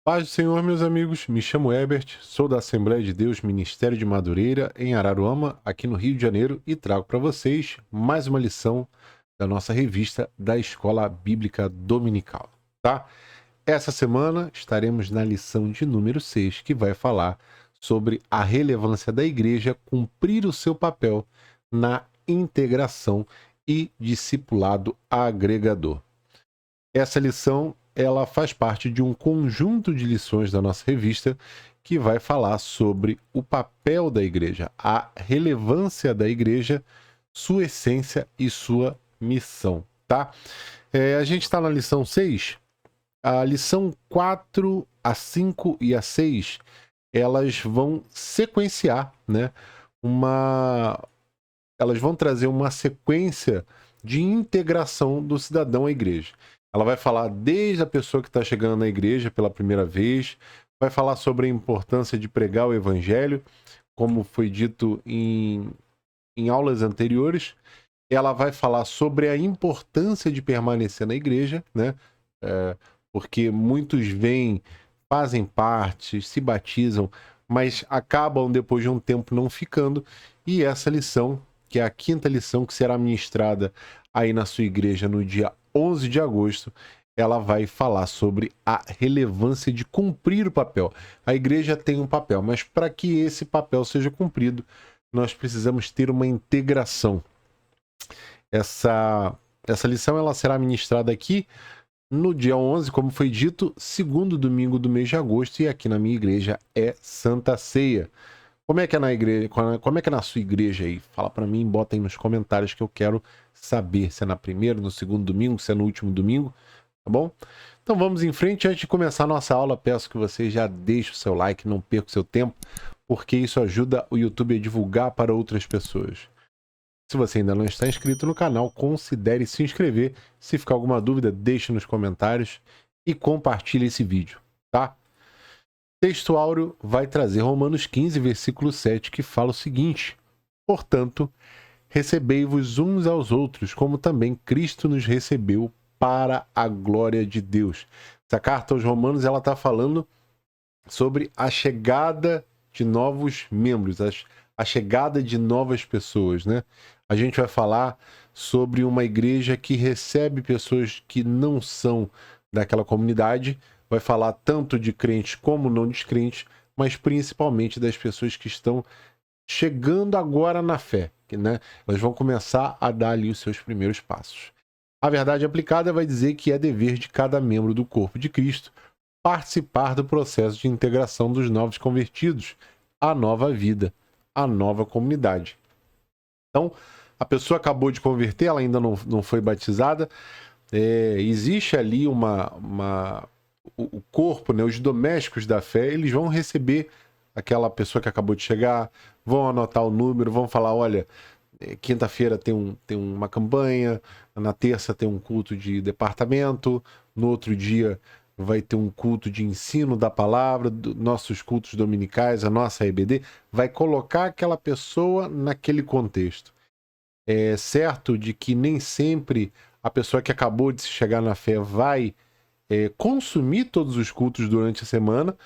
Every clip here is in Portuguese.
Paz do Senhor, meus amigos, me chamo Herbert, sou da Assembleia de Deus Ministério de Madureira, em Araruama, aqui no Rio de Janeiro, e trago para vocês mais uma lição da nossa revista da Escola Bíblica Dominical, tá? Essa semana estaremos na lição de número 6, que vai falar sobre a relevância da igreja cumprir o seu papel na integração e discipulado agregador. Essa lição ela faz parte de um conjunto de lições da nossa revista que vai falar sobre o papel da igreja, a relevância da igreja, sua essência e sua missão, tá? A gente está na lição 6. A lição 4, a 5 e a 6, elas vão sequenciar, né? Elas vão trazer uma sequência de integração do cidadão à igreja. Ela vai falar desde a pessoa que está chegando na igreja pela primeira vez, vai falar sobre a importância de pregar o evangelho, como foi dito em aulas anteriores. Ela vai falar sobre a importância de permanecer na igreja, né? Porque muitos vêm, fazem parte, se batizam, mas acabam depois de um tempo não ficando. E essa lição, que é a quinta lição que será ministrada aí na sua igreja no dia 11 de agosto, ela vai falar sobre a relevância de cumprir o papel. A igreja tem um papel, mas para que esse papel seja cumprido, nós precisamos ter uma integração. Essa lição ela será ministrada aqui no dia 11, como foi dito, segundo domingo do mês de agosto, e aqui na minha igreja é Santa Ceia. Como é que é na igreja? Como é que é na sua igreja aí? Fala para mim, bota aí nos comentários que eu quero saber se é na primeira, no segundo domingo, se é no último domingo, tá bom? Então vamos em frente. Antes de começar a nossa aula, peço que você já deixe o seu like, não perca o seu tempo, porque isso ajuda o YouTube a divulgar para outras pessoas. Se você ainda não está inscrito no canal, considere se inscrever. Se ficar alguma dúvida, deixe nos comentários e compartilhe esse vídeo, tá? Texto áureo vai trazer Romanos 15, versículo 7, que fala o seguinte: portanto, recebei-vos uns aos outros, como também Cristo nos recebeu para a glória de Deus. Essa carta aos Romanos, ela está falando sobre a chegada de novos membros, a chegada de novas pessoas, né? A gente vai falar sobre uma igreja que recebe pessoas que não são daquela comunidade, vai falar tanto de crentes como não descrentes, mas principalmente das pessoas que estão chegando agora na fé, né? Elas vão começar a dar ali os seus primeiros passos. A verdade aplicada vai dizer que é dever de cada membro do corpo de Cristo participar do processo de integração dos novos convertidos à nova vida, à nova comunidade. Então, a pessoa acabou de converter, ela ainda não foi batizada, existe ali o corpo, né, os domésticos da fé, eles vão receber aquela pessoa que acabou de chegar, vão anotar o número, vão falar, olha, quinta-feira tem uma campanha, na terça tem um culto de departamento, no outro dia vai ter um culto de ensino da palavra, nossos cultos dominicais, a nossa EBD, vai colocar aquela pessoa naquele contexto. É certo de que nem sempre a pessoa que acabou de chegar na fé vai consumir todos os cultos durante a semana,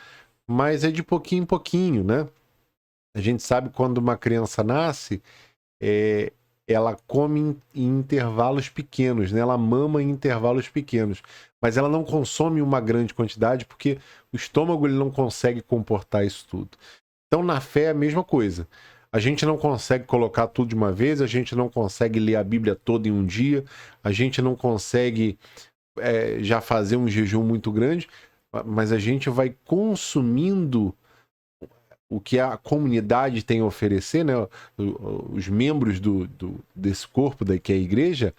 mas é de pouquinho em pouquinho, né? A gente sabe quando uma criança nasce, ela come em intervalos pequenos, né? Ela mama em intervalos pequenos, mas ela não consome uma grande quantidade porque o estômago ele não consegue comportar isso tudo. Então na fé é a mesma coisa. A gente não consegue colocar tudo de uma vez, a gente não consegue ler a Bíblia toda em um dia, a gente não consegue já fazer um jejum muito grande, mas a gente vai consumindo o que a comunidade tem a oferecer, né? Os membros desse corpo que é a igreja,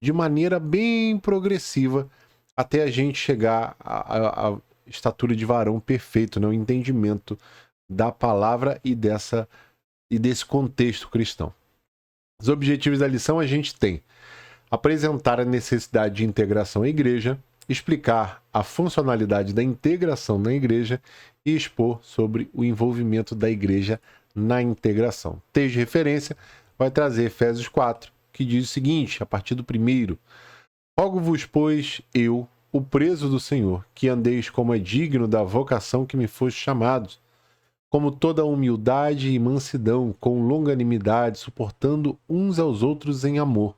de maneira bem progressiva, até a gente chegar à estatura de varão perfeito, né? O entendimento da palavra e desse contexto cristão. Os objetivos da lição a gente tem: apresentar a necessidade de integração à igreja, explicar a funcionalidade da integração na igreja e expor sobre o envolvimento da igreja na integração. Texto de referência vai trazer Efésios 4, que diz o seguinte, a partir do 1º: rogo-vos, pois, eu, o preso do Senhor, que andeis como é digno da vocação que me foste chamados, como toda humildade e mansidão, com longanimidade, suportando uns aos outros em amor,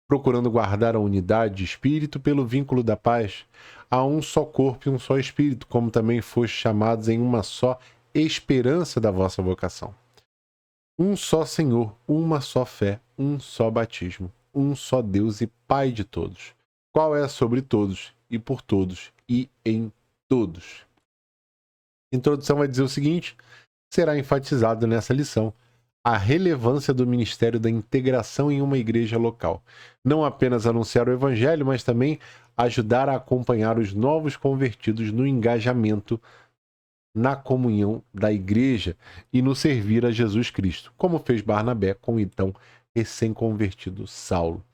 procurando guardar a unidade de espírito pelo vínculo da paz. Há um só corpo e um só espírito, como também fostes chamados em uma só esperança da vossa vocação. Um só Senhor, uma só fé, um só batismo, um só Deus e Pai de todos, qual é sobre todos e por todos e em todos. A introdução vai dizer o seguinte: será enfatizado nessa lição a relevância do ministério da integração em uma igreja local. Não apenas anunciar o evangelho, mas também ajudar a acompanhar os novos convertidos no engajamento na comunhão da igreja e no servir a Jesus Cristo, como fez Barnabé com o então recém-convertido Saulo.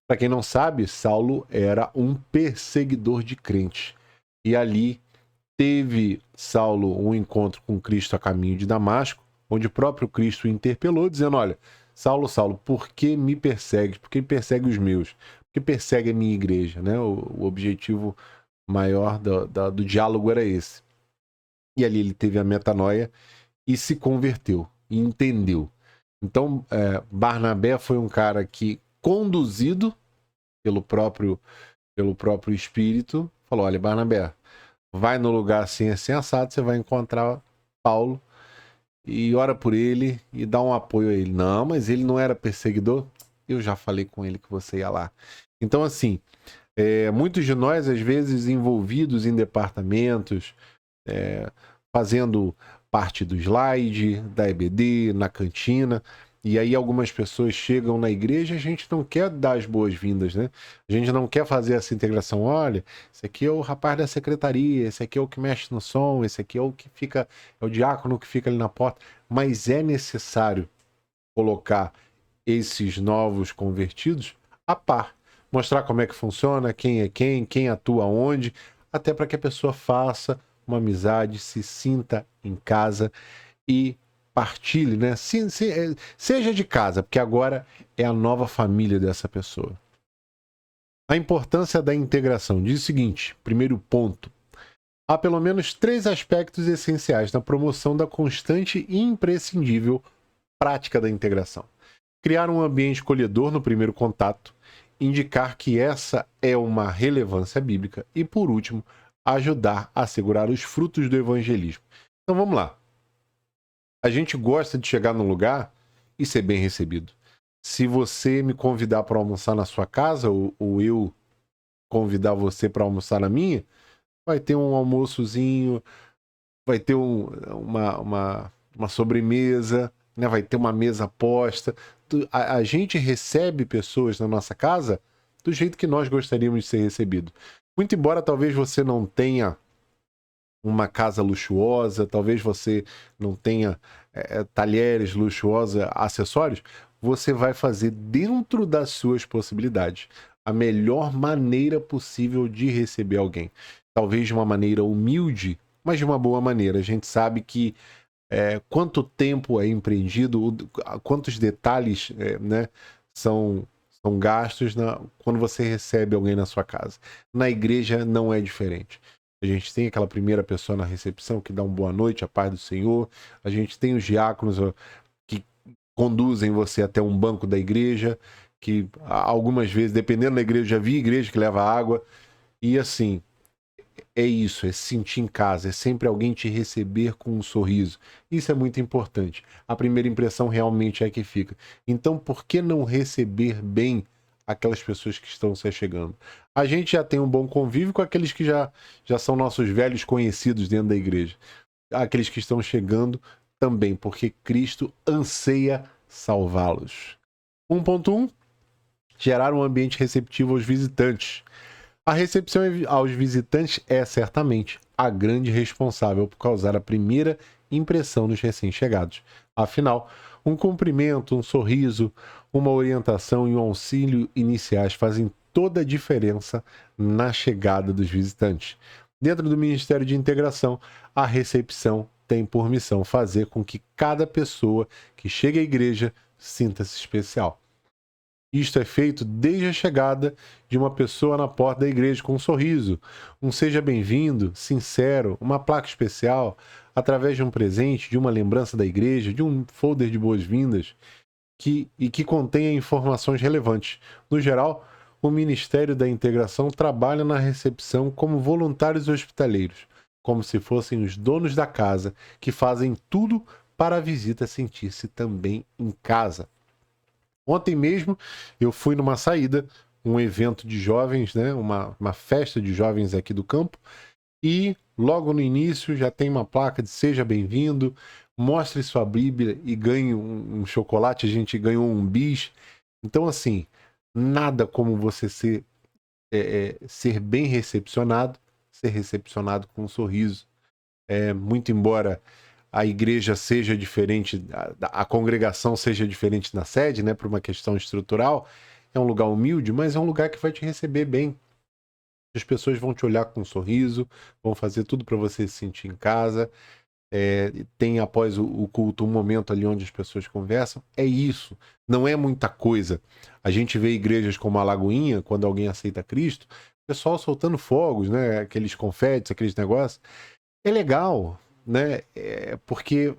Para quem não sabe, Saulo era um perseguidor de crentes. E ali teve Saulo um encontro com Cristo a caminho de Damasco, onde o próprio Cristo o interpelou, dizendo: olha, Saulo, Saulo, por que me persegue? Por que persegue os meus? Por que persegue a minha igreja? Né? O objetivo maior do diálogo era esse. E ali ele teve a metanoia e se converteu, e entendeu. Então, Barnabé foi um cara que, conduzido pelo próprio Espírito, falou: olha, Barnabé, vai no lugar assim, assim, assado, você vai encontrar Paulo e ora por ele e dá um apoio a ele. Não, mas ele não era perseguidor? Eu já falei com ele que você ia lá. Então, assim, muitos de nós, às vezes, envolvidos em departamentos, fazendo parte do slide, da EBD, na cantina, e aí algumas pessoas chegam na igreja e a gente não quer dar as boas-vindas, né? A gente não quer fazer essa integração. Olha, esse aqui é o rapaz da secretaria, esse aqui é o que mexe no som, esse aqui é o que fica, é o diácono que fica ali na porta. Mas é necessário colocar esses novos convertidos a par, mostrar como é que funciona, quem é quem atua onde, até para que a pessoa faça uma amizade, se sinta em casa e partilhe, né? Seja de casa, porque agora é a nova família dessa pessoa. A importância da integração diz o seguinte: primeiro ponto, há pelo menos 3 aspectos essenciais na promoção da constante e imprescindível prática da integração. Criar um ambiente acolhedor no primeiro contato, indicar que essa é uma relevância bíblica e, por último, ajudar a assegurar os frutos do evangelismo. Então vamos lá. A gente gosta de chegar num lugar e ser bem recebido. Se você me convidar para almoçar na sua casa, ou eu convidar você para almoçar na minha, vai ter um almoçozinho, vai ter uma sobremesa, né? Vai ter uma mesa posta. A gente recebe pessoas na nossa casa do jeito que nós gostaríamos de ser recebido. Muito embora talvez você não tenha uma casa luxuosa, talvez você não tenha talheres luxuosos, acessórios, você vai fazer dentro das suas possibilidades a melhor maneira possível de receber alguém. Talvez de uma maneira humilde, mas de uma boa maneira. A gente sabe que quanto tempo é empreendido, quantos detalhes né, são gastos quando você recebe alguém na sua casa. Na igreja não é diferente. A gente tem aquela primeira pessoa na recepção que dá uma boa noite, a paz do Senhor. A gente tem os diáconos que conduzem você até um banco da igreja, que algumas vezes, dependendo da igreja, já vi igreja que leva água. E assim, é isso, é se sentir em casa, é sempre alguém te receber com um sorriso. Isso é muito importante. A primeira impressão realmente é que fica. Então, por que não receber bem aquelas pessoas que estão se chegando? A gente já tem um bom convívio com aqueles que já são nossos velhos conhecidos dentro da igreja. Aqueles que estão chegando também, porque Cristo anseia salvá-los. 1.1. Gerar um ambiente receptivo aos visitantes. A recepção aos visitantes é certamente a grande responsável por causar a primeira impressão nos recém-chegados. Afinal, um cumprimento, um sorriso, uma orientação e um auxílio iniciais fazem toda a diferença na chegada dos visitantes. Dentro do Ministério de Integração, a recepção tem por missão fazer com que cada pessoa que chega à igreja sinta-se especial. Isto é feito desde a chegada de uma pessoa na porta da igreja com um sorriso, um seja bem-vindo, sincero, uma placa especial, através de um presente, de uma lembrança da igreja, de um folder de boas-vindas que contenha informações relevantes. No geral, o Ministério da Integração trabalha na recepção como voluntários hospitaleiros, como se fossem os donos da casa, que fazem tudo para a visita sentir-se também em casa. Ontem mesmo eu fui numa saída, um evento de jovens, né? Uma festa de jovens aqui do campo, e logo no início já tem uma placa de seja bem-vindo, mostre sua Bíblia e ganhe um chocolate, a gente ganhou um bis. Então, assim, nada como você ser bem recepcionado, ser recepcionado com um sorriso. Muito embora a igreja seja diferente, a congregação seja diferente na sede, né, por uma questão estrutural, é um lugar humilde, mas é um lugar que vai te receber bem. As pessoas vão te olhar com um sorriso, vão fazer tudo para você se sentir em casa. Tem após o culto um momento ali onde as pessoas conversam. É isso, não é muita coisa. A gente vê igrejas como a Lagoinha, quando alguém aceita Cristo, o pessoal soltando fogos, né, aqueles confetes, aqueles negócios. É legal, né? Porque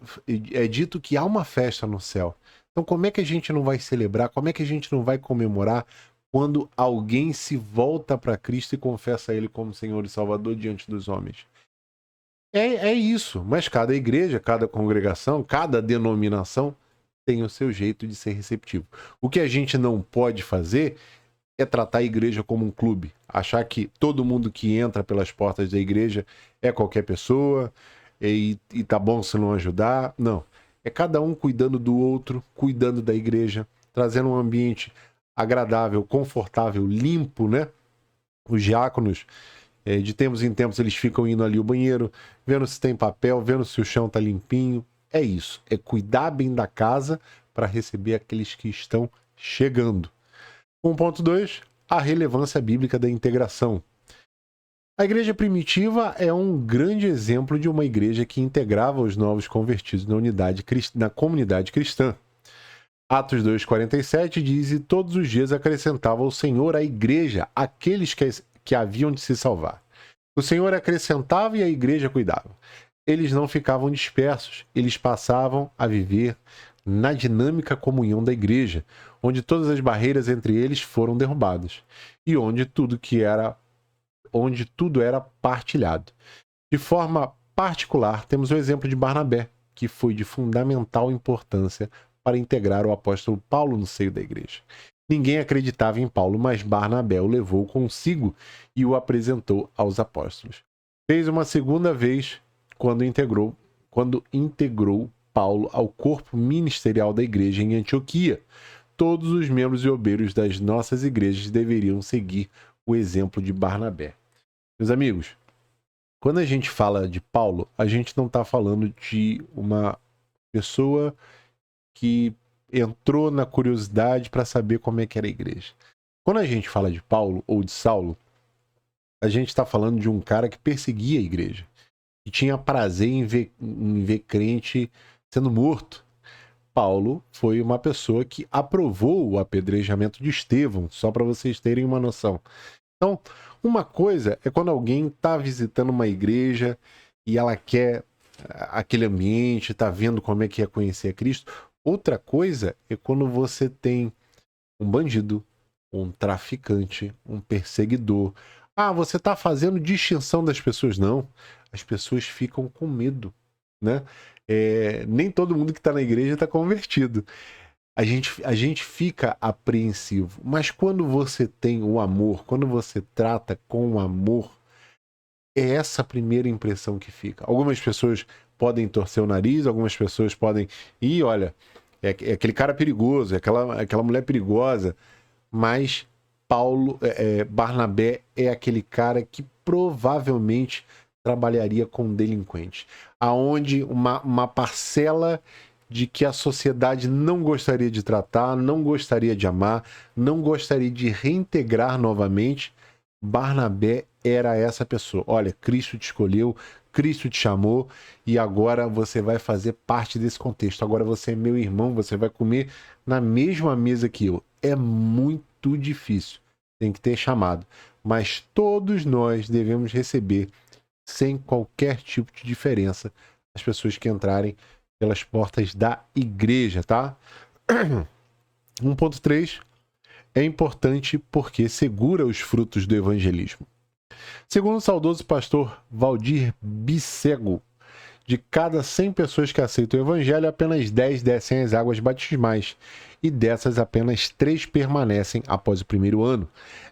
é dito que há uma festa no céu. Então, como é que a gente não vai celebrar? Como é que a gente não vai comemorar quando alguém se volta para Cristo e confessa Ele como Senhor e Salvador diante dos homens? É isso, mas cada igreja, cada congregação, cada denominação tem o seu jeito de ser receptivo. O que a gente não pode fazer é tratar a igreja como um clube, achar que todo mundo que entra pelas portas da igreja é qualquer pessoa e tá bom se não ajudar. Não, é cada um cuidando do outro, cuidando da igreja, trazendo um ambiente agradável, confortável, limpo, né? Os diáconos, de tempos em tempos, eles ficam indo ali ao banheiro, vendo se tem papel, vendo se o chão tá limpinho. É isso, é cuidar bem da casa para receber aqueles que estão chegando. 1.2, a relevância bíblica da integração. A igreja primitiva é um grande exemplo de uma igreja que integrava os novos convertidos na comunidade cristã. Atos 2,47 diz: e todos os dias acrescentava o Senhor à igreja aqueles que haviam de se salvar. O Senhor acrescentava e a igreja cuidava. Eles não ficavam dispersos, eles passavam a viver na dinâmica comunhão da igreja, onde todas as barreiras entre eles foram derrubadas e onde tudo era partilhado. De forma particular, temos o exemplo de Barnabé, que foi de fundamental importância para integrar o apóstolo Paulo no seio da igreja. Ninguém acreditava em Paulo, mas Barnabé o levou consigo e o apresentou aos apóstolos. Fez uma segunda vez quando integrou Paulo ao corpo ministerial da igreja em Antioquia. Todos os membros e obreiros das nossas igrejas deveriam seguir o exemplo de Barnabé. Meus amigos, quando a gente fala de Paulo, a gente não está falando de uma pessoa que entrou na curiosidade para saber como é que era a igreja. Quando a gente fala de Paulo ou de Saulo, a gente está falando de um cara que perseguia a igreja, que tinha prazer em ver crente sendo morto. Paulo foi uma pessoa que aprovou o apedrejamento de Estevão, só para vocês terem uma noção. Então, uma coisa é quando alguém está visitando uma igreja e ela quer aquele ambiente, está vendo como é que é conhecer a Cristo. Outra coisa é quando você tem um bandido, um traficante, um perseguidor. Ah, você está fazendo distinção das pessoas. Não, as pessoas ficam com medo, né? Nem todo mundo que está na igreja está convertido. A gente fica apreensivo, mas quando você tem o amor, quando você trata com o amor, é essa a primeira impressão que fica. Algumas pessoas podem torcer o nariz, algumas pessoas podem... Ih, olha, é aquele cara perigoso, é aquela mulher perigosa, mas Barnabé é aquele cara que provavelmente trabalharia com delinquentes, aonde uma parcela de que a sociedade não gostaria de tratar, não gostaria de amar, não gostaria de reintegrar novamente, Barnabé era essa pessoa. Olha, Cristo te escolheu, Cristo te chamou e agora você vai fazer parte desse contexto. Agora você é meu irmão, você vai comer na mesma mesa que eu. é muito difícil. Tem que ter chamado. Mas todos nós devemos receber, sem qualquer tipo de diferença, as pessoas que entrarem pelas portas da igreja, tá? 1.3 é importante porque segura os frutos do evangelismo. Segundo o saudoso pastor Valdir Bicego, de cada 100 pessoas que aceitam o evangelho, apenas 10 descem às águas batismais, e dessas apenas 3 permanecem após o primeiro ano.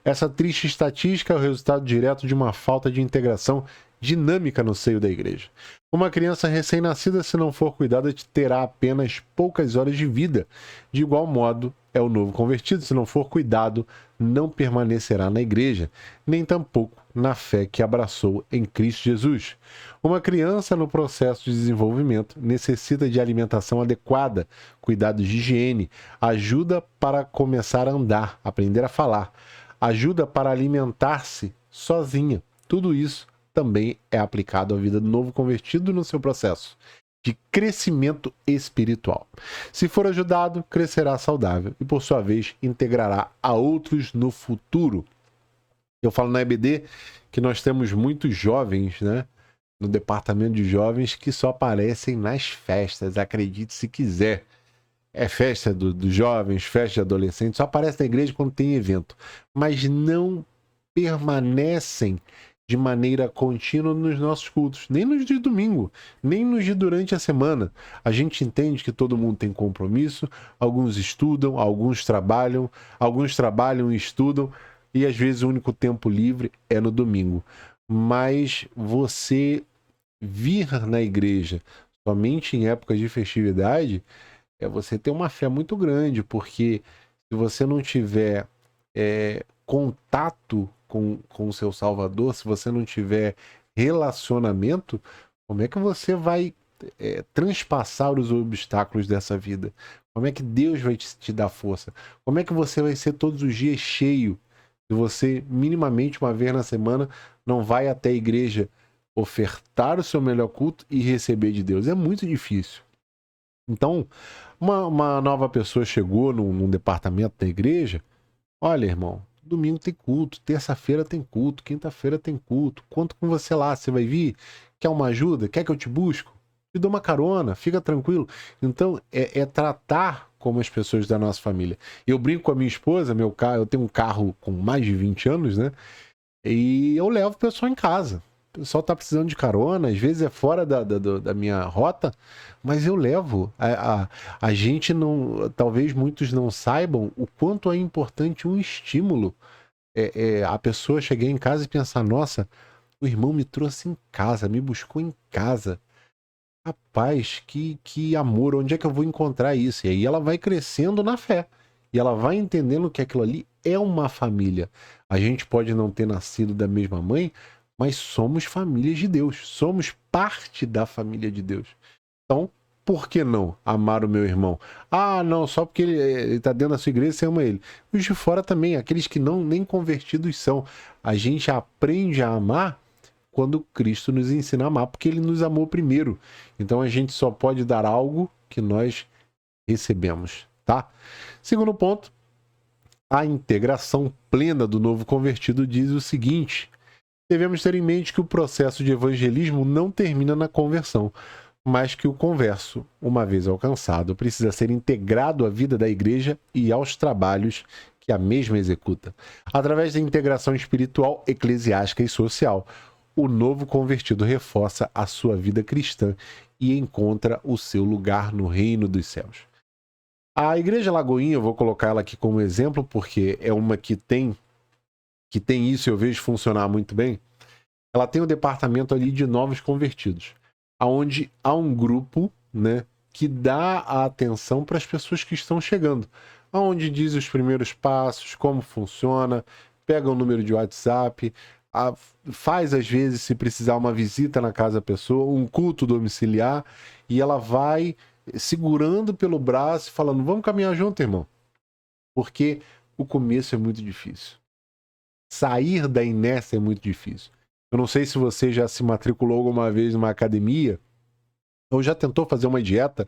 Essa triste estatística é o resultado direto de uma falta de integração dinâmica no seio da igreja. Uma criança recém-nascida, se não for cuidada, terá apenas poucas horas de vida. De igual modo, é o novo convertido, se não for cuidado, não permanecerá na igreja, nem tampouco na fé que abraçou em Cristo Jesus. Uma criança no processo de desenvolvimento necessita de alimentação adequada, cuidados de higiene, ajuda para começar a andar, aprender a falar, ajuda para alimentar-se sozinha. Tudo isso também é aplicado à vida do novo convertido no seu processo de crescimento espiritual. Se for ajudado, crescerá saudável e, por sua vez, integrará a outros no futuro. Eu falo na EBD que nós temos muitos jovens, né, no departamento de jovens que só aparecem nas festas, acredite se quiser. É festa dos jovens, festa de adolescentes, só aparece na igreja quando tem evento, mas não permanecem de maneira contínua nos nossos cultos, nem nos de domingo, nem nos de durante a semana. A gente entende que todo mundo tem compromisso, alguns estudam, alguns trabalham e estudam, e às vezes o único tempo livre é no domingo. Mas você vir na igreja somente em épocas de festividade é você ter uma fé muito grande, porque se você não tiver contato com o seu Salvador, se você não tiver relacionamento, como é que você vai transpassar os obstáculos dessa vida? Como é que Deus vai te dar força? Como é que você vai ser todos os dias cheio se você, minimamente, uma vez na semana, não vai até a igreja ofertar o seu melhor culto e receber de Deus? É muito difícil. Então, uma nova pessoa chegou num departamento da igreja. Olha, irmão, domingo tem culto, terça-feira tem culto, quinta-feira tem culto. Conto com você lá, você vai vir? Quer uma ajuda? Quer que eu te busco? Te dou uma carona, fica tranquilo. Então, é tratar como as pessoas da nossa família. Eu brinco com a minha esposa, meu carro, eu tenho um carro com mais de 20 anos, né? E eu levo o pessoal em casa. O pessoal tá precisando de carona, às vezes é fora da minha rota, mas eu levo. A gente não, talvez muitos não saibam o quanto é importante um estímulo. A pessoa chegar em casa e pensar, nossa, o irmão me trouxe em casa, me buscou em casa. Rapaz, que amor, onde é que eu vou encontrar isso? E aí ela vai crescendo na fé. E ela vai entendendo que aquilo ali é uma família. A gente pode não ter nascido da mesma mãe, mas somos famílias de Deus. Somos parte da família de Deus. Então, por que não amar o meu irmão? Ah, não, só porque ele está dentro da sua igreja, você ama ele. Os de fora também, aqueles que não nem convertidos são. A gente aprende a amar quando Cristo nos ensina a amar, porque ele nos amou primeiro. Então a gente só pode dar algo que nós recebemos, tá? Segundo ponto, a integração plena do novo convertido diz o seguinte: devemos ter em mente que o processo de evangelismo não termina na conversão, mas que o converso, uma vez alcançado, precisa ser integrado à vida da igreja e aos trabalhos que a mesma executa. Através da integração espiritual, eclesiástica e social, o novo convertido reforça a sua vida cristã e encontra o seu lugar no reino dos céus. A Igreja Lagoinha, eu vou colocar ela aqui como exemplo, porque é uma que tem isso e eu vejo funcionar muito bem. Ela tem um departamento ali de novos convertidos, onde há um grupo, né, que dá a atenção para as pessoas que estão chegando, onde diz os primeiros passos, como funciona, pega o número de WhatsApp, faz às vezes, se precisar, uma visita na casa da pessoa, um culto domiciliar, e ela vai segurando pelo braço e falando, vamos caminhar junto, irmão, porque o começo é muito difícil. Sair da inércia é muito difícil. Eu não sei se você já se matriculou alguma vez numa academia ou já tentou fazer uma dieta,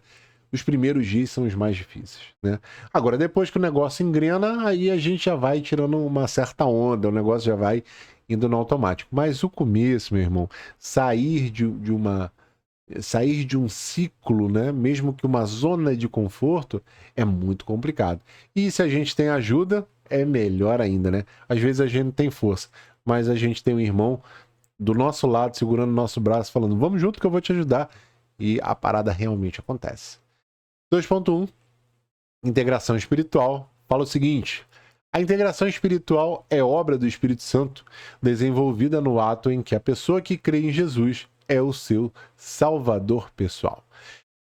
os primeiros dias são os mais difíceis, né? Agora, depois que o negócio engrena, aí a gente já vai tirando uma certa onda, o negócio já vai indo no automático. Mas o começo, meu irmão, sair de um ciclo, né? Mesmo que uma zona de conforto, é muito complicado. E se a gente tem ajuda, é melhor ainda, né? Às vezes a gente não tem força, mas a gente tem um irmão do nosso lado, segurando o nosso braço, falando, vamos junto que eu vou te ajudar. E a parada realmente acontece. 2.1, integração espiritual, fala o seguinte: a integração espiritual é obra do Espírito Santo, desenvolvida no ato em que a pessoa que crê em Jesus é o seu salvador pessoal.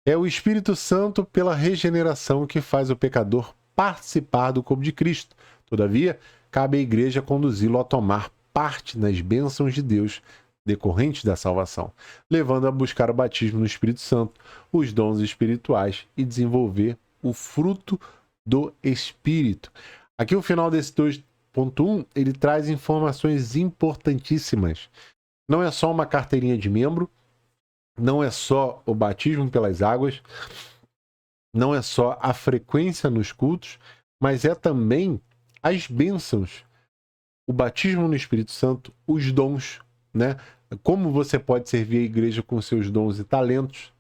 É o Espírito Santo pela regeneração que faz o pecador participar do corpo de Cristo. Todavia, cabe à igreja conduzi-lo a tomar parte nas bênçãos de Deus decorrentes da salvação, levando a buscar o batismo no Espírito Santo, os dons espirituais e desenvolver o fruto do Espírito. Aqui o final desse 2.1, ele traz informações importantíssimas. Não é só uma carteirinha de membro, não é só o batismo pelas águas, não é só a frequência nos cultos, mas é também as bênçãos, o batismo no Espírito Santo, os dons, né? Como você pode servir a igreja com seus dons e talentos,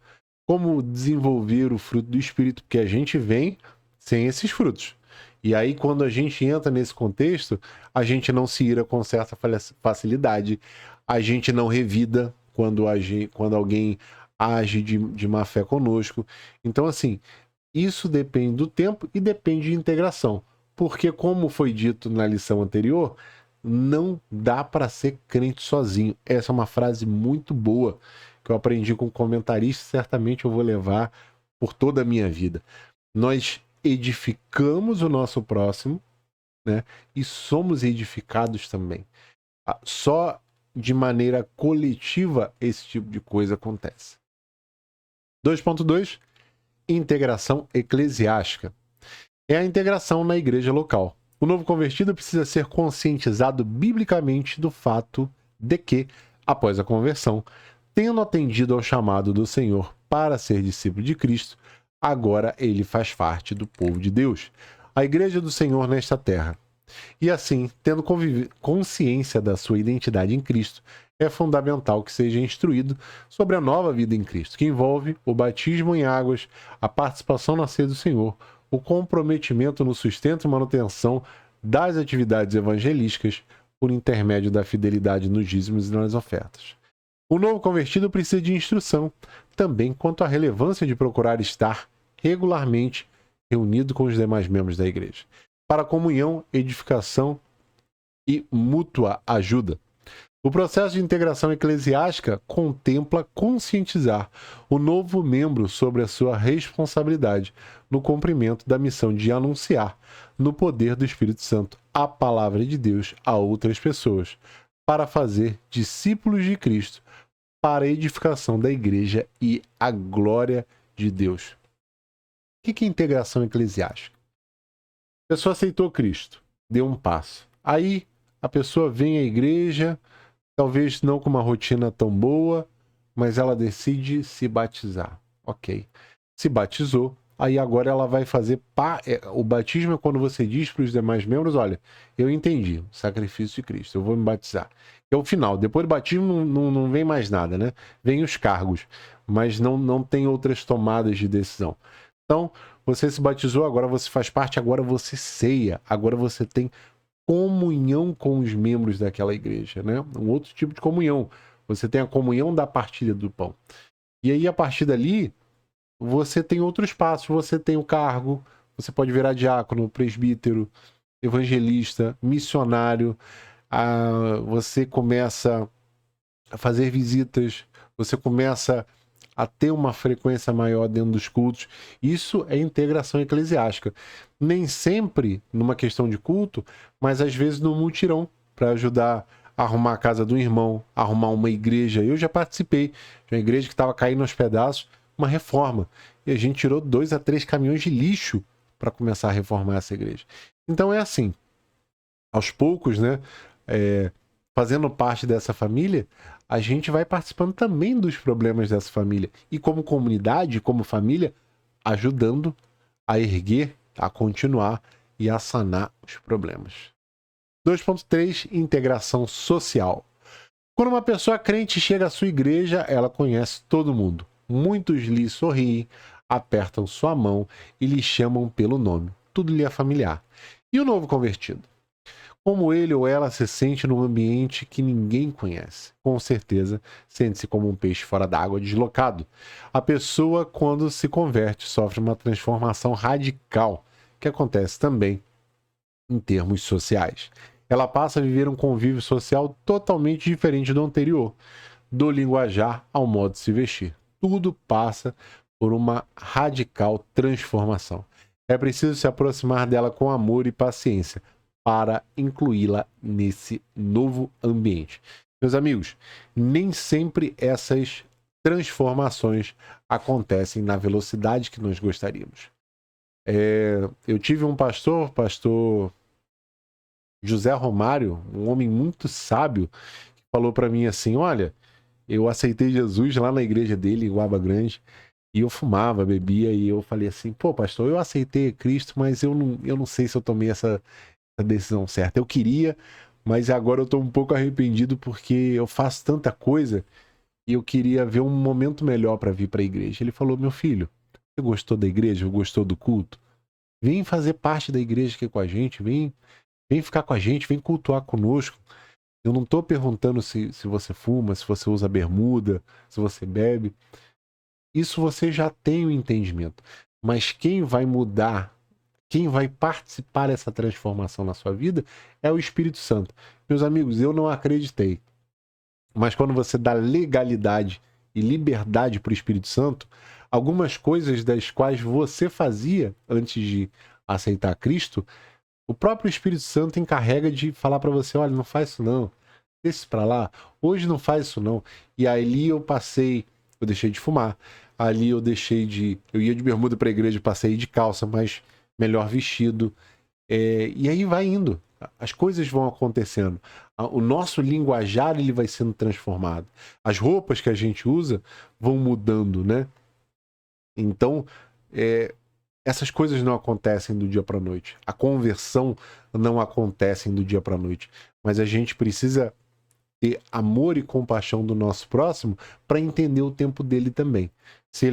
como desenvolver o fruto do Espírito, porque a gente vem sem esses frutos. E aí, quando a gente entra nesse contexto, a gente não se ira com certa facilidade, a gente não revida quando alguém age de má fé conosco. Então, assim, isso depende do tempo e depende de integração. Porque, como foi dito na lição anterior, não dá para ser crente sozinho. Essa é uma frase muito boa que eu aprendi com um comentarista, certamente eu vou levar por toda a minha vida. Nós edificamos o nosso próximo, né? E somos edificados também. Só de maneira coletiva esse tipo de coisa acontece. 2.2, integração eclesiástica. É a integração na igreja local. O novo convertido precisa ser conscientizado biblicamente do fato de que, após a conversão, tendo atendido ao chamado do Senhor para ser discípulo de Cristo, agora ele faz parte do povo de Deus, a igreja do Senhor nesta terra. E assim, tendo consciência da sua identidade em Cristo, é fundamental que seja instruído sobre a nova vida em Cristo, que envolve o batismo em águas, a participação na ceia do Senhor, o comprometimento no sustento e manutenção das atividades evangelísticas por intermédio da fidelidade nos dízimos e nas ofertas. O novo convertido precisa de instrução, também quanto à relevância de procurar estar regularmente reunido com os demais membros da igreja, para comunhão, edificação e mútua ajuda. O processo de integração eclesiástica contempla conscientizar o novo membro sobre a sua responsabilidade no cumprimento da missão de anunciar, no poder do Espírito Santo, a palavra de Deus a outras pessoas, para fazer discípulos de Cristo, para a edificação da igreja e a glória de Deus. O que é integração eclesiástica? A pessoa aceitou Cristo, deu um passo. Aí a pessoa vem à igreja, talvez não com uma rotina tão boa, mas ela decide se batizar. Ok. Se batizou, aí agora ela vai fazer... O batismo é quando você diz para os demais membros, olha, eu entendi o sacrifício de Cristo, eu vou me batizar. É o final. Depois do batismo não vem mais nada, né? Vem os cargos, mas não tem outras tomadas de decisão. Então, você se batizou, agora você faz parte, agora você ceia, agora você tem comunhão com os membros daquela igreja, né? Um outro tipo de comunhão. Você tem a comunhão da partilha do pão. E aí, a partir dali, você tem outros passos. Você tem o cargo, você pode virar diácono, presbítero, evangelista, missionário. Você começa a fazer visitas, você começa a ter uma frequência maior dentro dos cultos. Isso é integração eclesiástica. Nem sempre numa questão de culto, mas às vezes no mutirão, para ajudar a arrumar a casa do irmão, arrumar uma igreja. Eu já participei de uma igreja que estava caindo aos pedaços, uma reforma. E a gente tirou 2 a 3 caminhões de lixo para começar a reformar essa igreja. Então é assim, aos poucos, né? Fazendo parte dessa família, a gente vai participando também dos problemas dessa família. E como comunidade, como família, ajudando a erguer, a continuar e a sanar os problemas. 2.3, integração social. Quando uma pessoa crente chega à sua igreja, ela conhece todo mundo. Muitos lhe sorriem, apertam sua mão e lhe chamam pelo nome. Tudo lhe é familiar. E o novo convertido? Como ele ou ela se sente num ambiente que ninguém conhece? Com certeza, sente-se como um peixe fora d'água, deslocado. A pessoa, quando se converte, sofre uma transformação radical, que acontece também em termos sociais. Ela passa a viver um convívio social totalmente diferente do anterior, do linguajar ao modo de se vestir. Tudo passa por uma radical transformação. É preciso se aproximar dela com amor e paciência para incluí-la nesse novo ambiente. Meus amigos, nem sempre essas transformações acontecem na velocidade que nós gostaríamos. Eu tive um pastor José Romário, um homem muito sábio, que falou para mim assim: olha, eu aceitei Jesus lá na igreja dele, em Guaba Grande, e eu fumava, bebia, e eu falei assim: pô, pastor, eu aceitei Cristo, mas eu não sei se eu tomei essa decisão certa. Eu queria, mas agora eu tô um pouco arrependido porque eu faço tanta coisa e eu queria ver um momento melhor para vir para a igreja. Ele falou: meu filho, você gostou da igreja? Gostou do culto? Vem fazer parte da igreja aqui com a gente, vem ficar com a gente, vem cultuar conosco. Eu não tô perguntando se você fuma, se você usa bermuda, se você bebe. Isso você já tem o entendimento. Mas quem vai mudar, quem vai participar dessa transformação na sua vida é o Espírito Santo. Meus amigos, eu não acreditei. Mas quando você dá legalidade e liberdade para o Espírito Santo, algumas coisas das quais você fazia antes de aceitar Cristo, o próprio Espírito Santo encarrega de falar para você: olha, não faz isso não, deixa isso para lá, hoje não faz isso não. E ali eu deixei de fumar, ali eu ia de bermuda para a igreja, passei de calça, mas melhor vestido, e aí vai indo, as coisas vão acontecendo, o nosso linguajar ele vai sendo transformado, as roupas que a gente usa vão mudando, né? Então, essas coisas não acontecem do dia para a noite. A conversão não acontece do dia para a noite. Mas a gente precisa ter amor e compaixão do nosso próximo para entender o tempo dele também. Se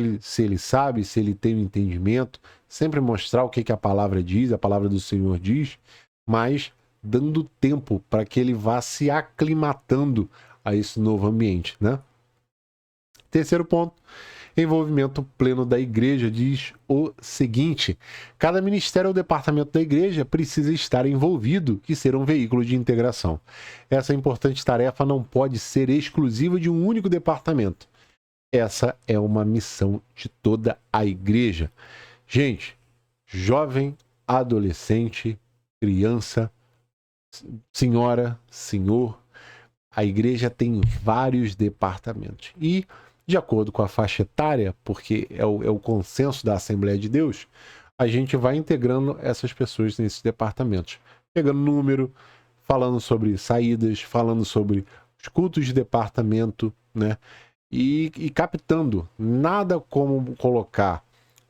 ele sabe, se ele tem o entendimento, sempre mostrar o que a palavra diz, a palavra do Senhor diz, mas dando tempo para que ele vá se aclimatando a esse novo ambiente, né? Terceiro ponto: envolvimento pleno da igreja diz o seguinte: cada ministério ou departamento da igreja precisa estar envolvido e ser um veículo de integração. Essa importante tarefa não pode ser exclusiva de um único departamento. Essa é uma missão de toda a igreja. Gente, jovem, adolescente, criança, senhora, senhor, a igreja tem vários departamentos. E de acordo com a faixa etária, porque é o consenso da Assembleia de Deus, a gente vai integrando essas pessoas nesses departamentos, pegando número, falando sobre saídas, falando sobre os cultos de departamento, né? E captando. Nada como colocar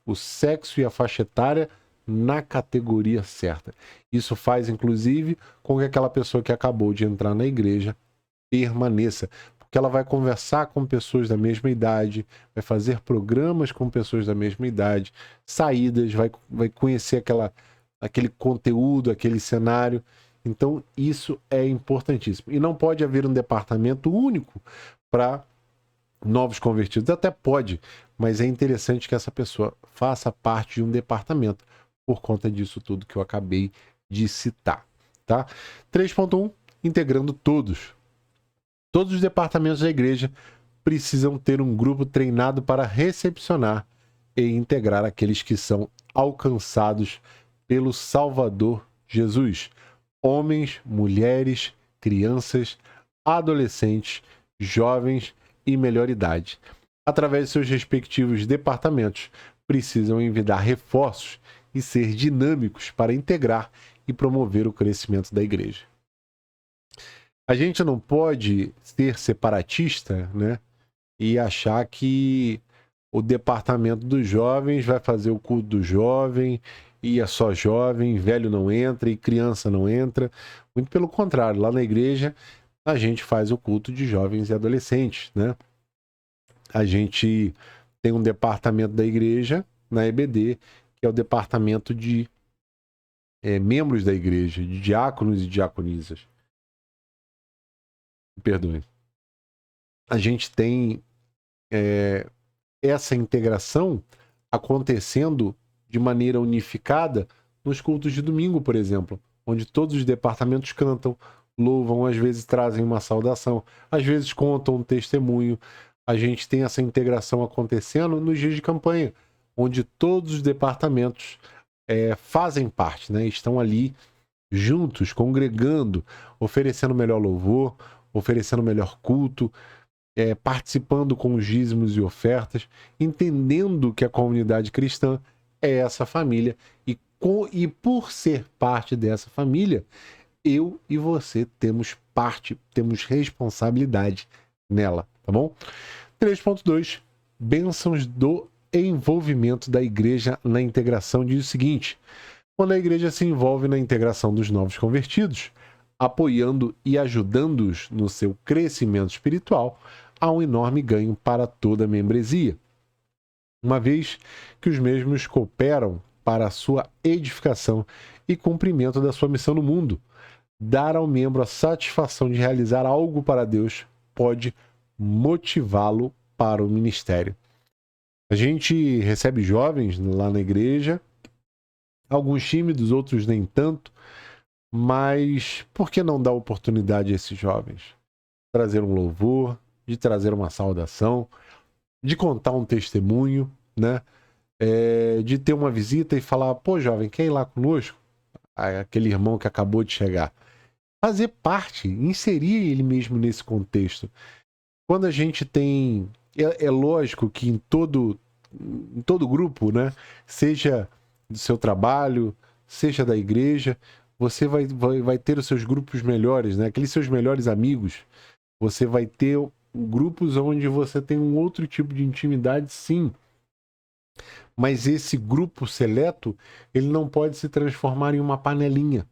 o sexo e a faixa etária na categoria certa. Isso faz, inclusive, com que aquela pessoa que acabou de entrar na igreja permaneça, porque ela vai conversar com pessoas da mesma idade, vai fazer programas com pessoas da mesma idade, saídas, vai conhecer aquele conteúdo, aquele cenário. Então, isso é importantíssimo. E não pode haver um departamento único para novos convertidos. Até pode, mas é interessante que essa pessoa faça parte de um departamento por conta disso tudo que eu acabei de citar, tá? 3.1, integrando todos. Todos os departamentos da igreja precisam ter um grupo treinado para recepcionar e integrar aqueles que são alcançados pelo Salvador Jesus. Homens, mulheres, crianças, adolescentes, jovens e melhor idade. Através de seus respectivos departamentos, precisam enviar reforços e ser dinâmicos para integrar e promover o crescimento da igreja. A gente não pode ser separatista, né, e achar que o departamento dos jovens vai fazer o culto do jovem, e é só jovem, velho não entra e criança não entra. Muito pelo contrário, lá na igreja a gente faz o culto de jovens e adolescentes, né? A gente tem um departamento da igreja na EBD, que é o departamento de membros da igreja, de diáconos e diaconisas. Perdoe. A gente tem essa integração acontecendo de maneira unificada nos cultos de domingo, por exemplo, onde todos os departamentos cantam, louvam, às vezes trazem uma saudação, às vezes contam um testemunho. A gente tem essa integração acontecendo nos dias de campanha, onde todos os departamentos fazem parte, né? Estão ali juntos, congregando, oferecendo melhor louvor, oferecendo melhor culto, participando com os dízimos e ofertas, entendendo que a comunidade cristã é essa família e por ser parte dessa família, eu e você temos responsabilidade nela, tá bom? 3.2, bênçãos do envolvimento da igreja na integração, diz o seguinte: quando a igreja se envolve na integração dos novos convertidos, apoiando e ajudando-os no seu crescimento espiritual, há um enorme ganho para toda a membresia, uma vez que os mesmos cooperam para a sua edificação e cumprimento da sua missão no mundo. Dar ao membro a satisfação de realizar algo para Deus pode motivá-lo para o ministério. A gente recebe jovens lá na igreja, alguns tímidos, outros nem tanto, mas por que não dar oportunidade a esses jovens? Trazer um louvor, de trazer uma saudação, de contar um testemunho, né? De ter uma visita e falar, pô, jovem, quer ir lá conosco? Aquele irmão que acabou de chegar. Fazer parte, inserir ele mesmo nesse contexto. Quando a gente tem... É lógico que em todo grupo, né? Seja do seu trabalho, seja da igreja, você vai ter os seus grupos melhores, né? Aqueles seus melhores amigos. Você vai ter grupos onde você tem um outro tipo de intimidade, sim. Mas esse grupo seleto, ele não pode se transformar em uma panelinha.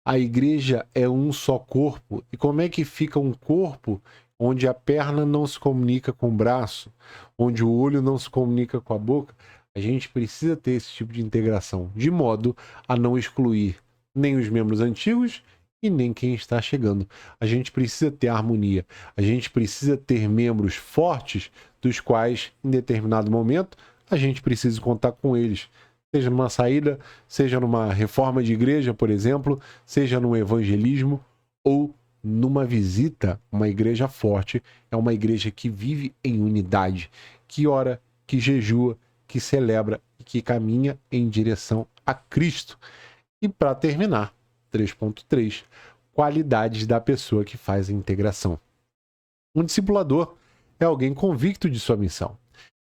A igreja é um só corpo. E como é que fica um corpo onde a perna não se comunica com o braço, onde o olho não se comunica com a boca? A gente precisa ter esse tipo de integração, de modo a não excluir nem os membros antigos e nem quem está chegando. A gente precisa ter harmonia. A gente precisa ter membros fortes, dos quais, em determinado momento, a gente precisa contar com eles. Seja numa saída, seja numa reforma de igreja, por exemplo, seja num evangelismo ou numa visita. Uma igreja forte é uma igreja que vive em unidade, que ora, que jejua, que celebra e que caminha em direção a Cristo. E para terminar, 3.3, qualidades da pessoa que faz a integração. Um discipulador é alguém convicto de sua missão.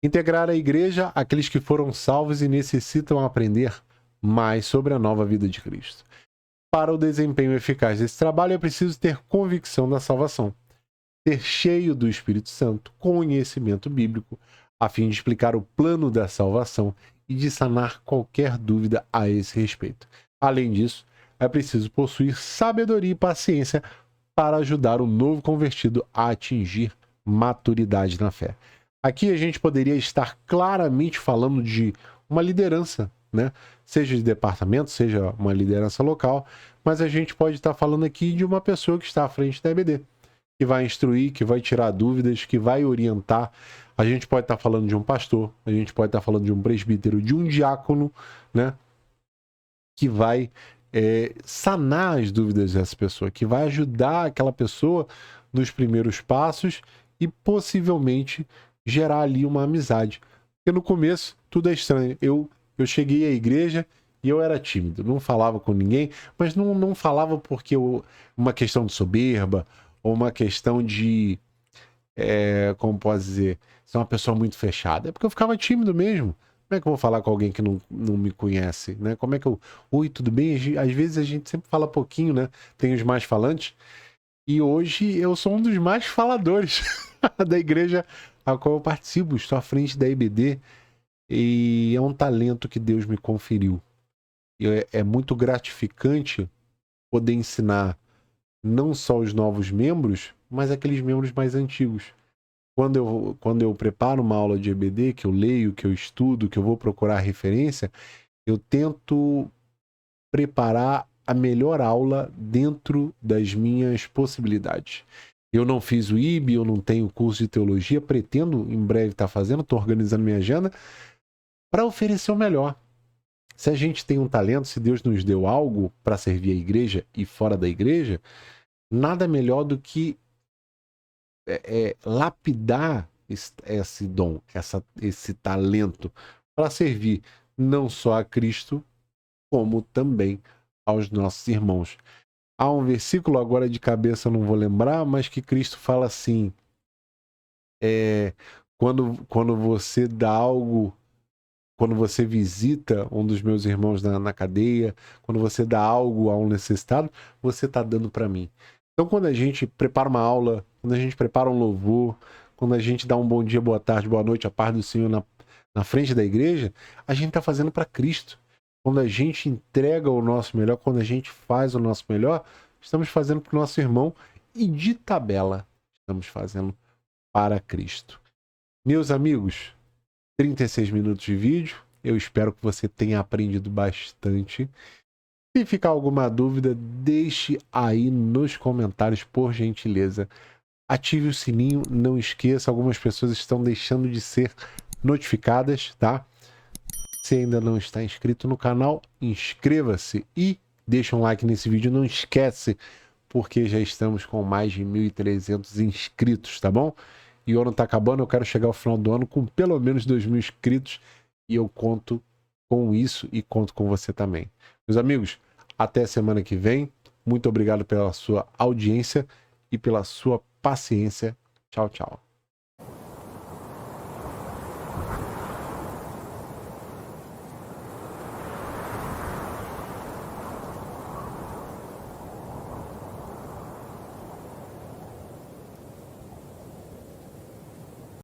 Integrar a igreja aqueles que foram salvos e necessitam aprender mais sobre a nova vida de Cristo. Para o desempenho eficaz desse trabalho é preciso ter convicção da salvação, ser cheio do Espírito Santo, conhecimento bíblico, a fim de explicar o plano da salvação e de sanar qualquer dúvida a esse respeito. Além disso, é preciso possuir sabedoria e paciência para ajudar o novo convertido a atingir maturidade na fé. Aqui a gente poderia estar claramente falando de uma liderança, né? Seja de departamento, seja uma liderança local, mas a gente pode estar falando aqui de uma pessoa que está à frente da EBD, que vai instruir, que vai tirar dúvidas, que vai orientar. A gente pode estar falando de um pastor, a gente pode estar falando de um presbítero, de um diácono, né? Que vai sanar as dúvidas dessa pessoa, que vai ajudar aquela pessoa nos primeiros passos e possivelmente gerar ali uma amizade. Porque no começo tudo é estranho. Eu cheguei à igreja e eu era tímido, não falava com ninguém, mas não falava porque uma questão de soberba ou uma questão de, como posso dizer, ser uma pessoa muito fechada. É porque eu ficava tímido mesmo. Como é que eu vou falar com alguém que não me conhece, né? Como é que eu... Oi, tudo bem? Às vezes a gente sempre fala pouquinho, né? Tem os mais falantes. E hoje eu sou um dos mais faladores da igreja a qual eu participo. Estou à frente da EBD e é um talento que Deus me conferiu. E é muito gratificante poder ensinar não só os novos membros, mas aqueles membros mais antigos. Quando eu preparo uma aula de EBD, que eu leio, que eu estudo, que eu vou procurar referência, eu tento preparar a melhor aula dentro das minhas possibilidades. Eu não fiz o IB, eu não tenho curso de teologia, pretendo em breve estar fazendo, estou organizando minha agenda para oferecer o melhor. Se a gente tem um talento, se Deus nos deu algo para servir a igreja e fora da igreja, nada melhor do que lapidar esse dom, esse talento para servir não só a Cristo, como também aos nossos irmãos. Há um versículo, agora de cabeça eu não vou lembrar, mas que Cristo fala assim, quando você dá algo, quando você visita um dos meus irmãos na cadeia, quando você dá algo a um necessitado, você está dando para mim. Então, quando a gente prepara uma aula, quando a gente prepara um louvor, quando a gente dá um bom dia, boa tarde, boa noite, a paz do Senhor na frente da igreja, a gente está fazendo para Cristo. Quando a gente entrega o nosso melhor, quando a gente faz o nosso melhor, estamos fazendo para o nosso irmão e de tabela estamos fazendo para Cristo. Meus amigos, 36 minutos de vídeo. Eu espero que você tenha aprendido bastante. Se ficar alguma dúvida, deixe aí nos comentários, por gentileza. Ative o sininho, não esqueça, algumas pessoas estão deixando de ser notificadas, tá? Se ainda não está inscrito no canal, inscreva-se e deixa um like nesse vídeo. Não esquece, porque já estamos com mais de 1.300 inscritos, tá bom? E o ano tá acabando, eu quero chegar ao final do ano com pelo menos 2.000 inscritos e eu conto com isso e conto com você também. Meus amigos, até a semana que vem. Muito obrigado pela sua audiência e pela sua paciência. Tchau, tchau.